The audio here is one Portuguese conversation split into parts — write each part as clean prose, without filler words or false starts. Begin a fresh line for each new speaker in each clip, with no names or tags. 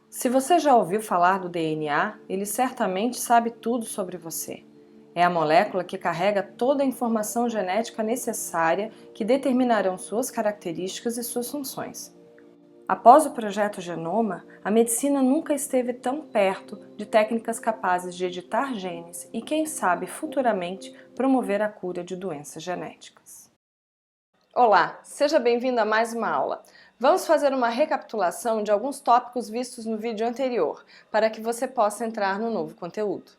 Se você já ouviu falar do DNA, ele certamente sabe tudo sobre você. É a molécula que carrega toda a informação genética necessária que determinarão suas características e suas funções. Após o projeto Genoma, a medicina nunca esteve tão perto de técnicas capazes de editar genes e, quem sabe, futuramente promover a cura de doenças genéticas. Olá, seja bem-vindo a mais uma aula. Vamos fazer uma recapitulação de alguns tópicos vistos no vídeo anterior, para que você possa entrar no novo conteúdo.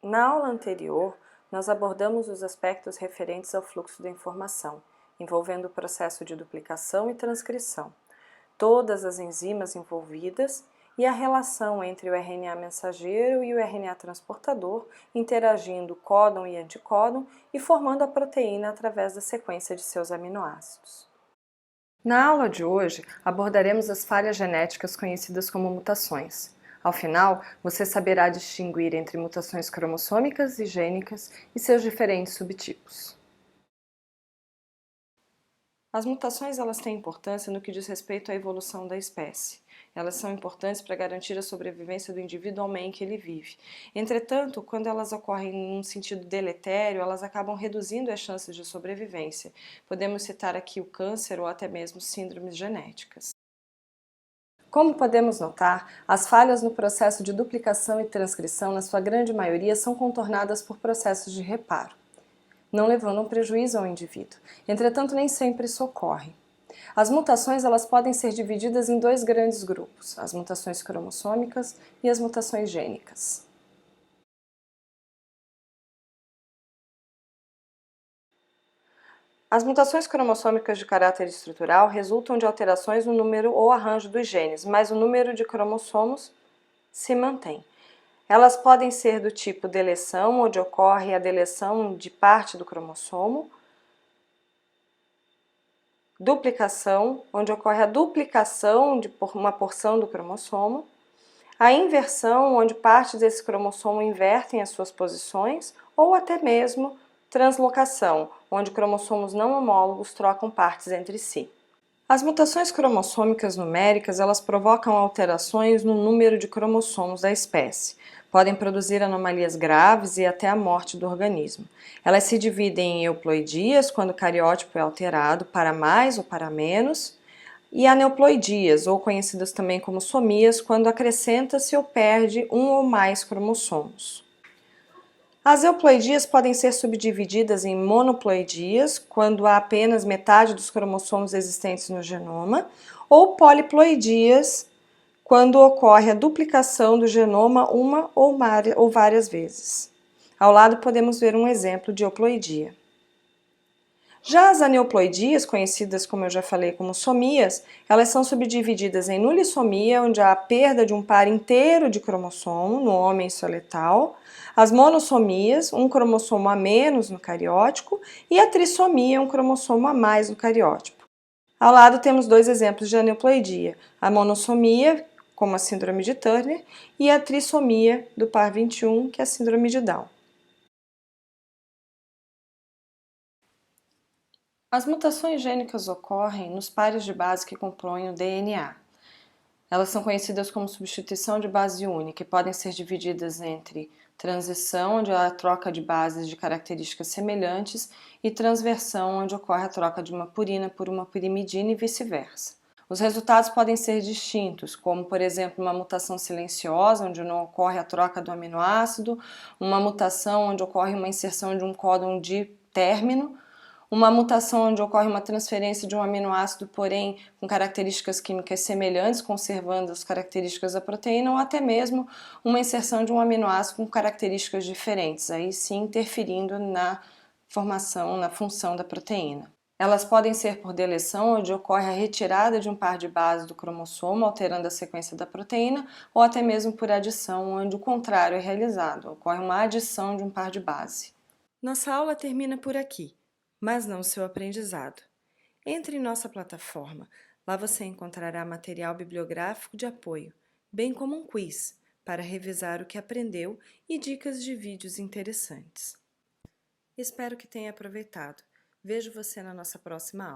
Na aula anterior, nós abordamos os aspectos referentes ao fluxo da informação, envolvendo o processo de duplicação e transcrição, todas as enzimas envolvidas e a relação entre o RNA mensageiro e o RNA transportador, interagindo códon e anticódon e formando a proteína através da sequência de seus aminoácidos. Na aula de hoje, abordaremos as falhas genéticas conhecidas como mutações. Ao final, você saberá distinguir entre mutações cromossômicas e gênicas e seus diferentes subtipos. As mutações têm importância no que diz respeito à evolução da espécie. Elas são importantes para garantir a sobrevivência do indivíduo ao meio em que ele vive. Entretanto, quando elas ocorrem num sentido deletério, elas acabam reduzindo as chances de sobrevivência. Podemos citar aqui o câncer ou até mesmo síndromes genéticas. Como podemos notar, as falhas no processo de duplicação e transcrição, na sua grande maioria, são contornadas por processos de reparo, não levando um prejuízo ao indivíduo. Entretanto, nem sempre isso ocorre. As mutações podem ser divididas em dois grandes grupos, as mutações cromossômicas e as mutações gênicas. As mutações cromossômicas de caráter estrutural resultam de alterações no número ou arranjo dos genes, mas o número de cromossomos se mantém. Elas podem ser do tipo deleção, onde ocorre a deleção de parte do cromossomo, duplicação, onde ocorre a duplicação de uma porção do cromossomo, a inversão, onde partes desse cromossomo invertem as suas posições, ou até mesmo translocação, onde cromossomos não homólogos trocam partes entre si. As mutações cromossômicas numéricas, provocam alterações no número de cromossomos da espécie. Podem produzir anomalias graves e até a morte do organismo. Elas se dividem em euploidias, quando o cariótipo é alterado para mais ou para menos, e aneuploidias, ou conhecidas também como somias, quando acrescenta-se ou perde um ou mais cromossomos. As euploidias podem ser subdivididas em monoploidias, quando há apenas metade dos cromossomos existentes no genoma, ou poliploidias, quando ocorre a duplicação do genoma uma ou várias vezes. Ao lado podemos ver um exemplo de euploidia. Já as aneuploidias, conhecidas, como eu já falei, como somias, elas são subdivididas em nulissomia, onde há a perda de um par inteiro de cromossomo, no homem isso é letal, as monossomias, um cromossomo a menos no cariótipo, e a trissomia, um cromossomo a mais no cariótipo. Ao lado temos dois exemplos de aneuploidia, a monossomia, como a síndrome de Turner, e a trissomia do par 21, que é a síndrome de Down. As mutações gênicas ocorrem nos pares de base que compõem o DNA. Elas são conhecidas como substituição de base única e podem ser divididas entre transição, onde há a troca de bases de características semelhantes, e transversão, onde ocorre a troca de uma purina por uma pirimidina e vice-versa. Os resultados podem ser distintos, como, por exemplo, uma mutação silenciosa, onde não ocorre a troca do aminoácido, uma mutação onde ocorre uma inserção de um códon de término, uma mutação onde ocorre uma transferência de um aminoácido, porém com características químicas semelhantes, conservando as características da proteína, ou até mesmo uma inserção de um aminoácido com características diferentes, aí sim interferindo na formação, na função da proteína. Elas podem ser por deleção, onde ocorre a retirada de um par de base do cromossomo, alterando a sequência da proteína, ou até mesmo por adição, onde o contrário é realizado, ocorre uma adição de um par de base. Nossa aula termina por aqui, mas não o seu aprendizado. Entre em nossa plataforma, lá você encontrará material bibliográfico de apoio, bem como um quiz para revisar o que aprendeu e dicas de vídeos interessantes. Espero que tenha aproveitado. Vejo você na nossa próxima aula.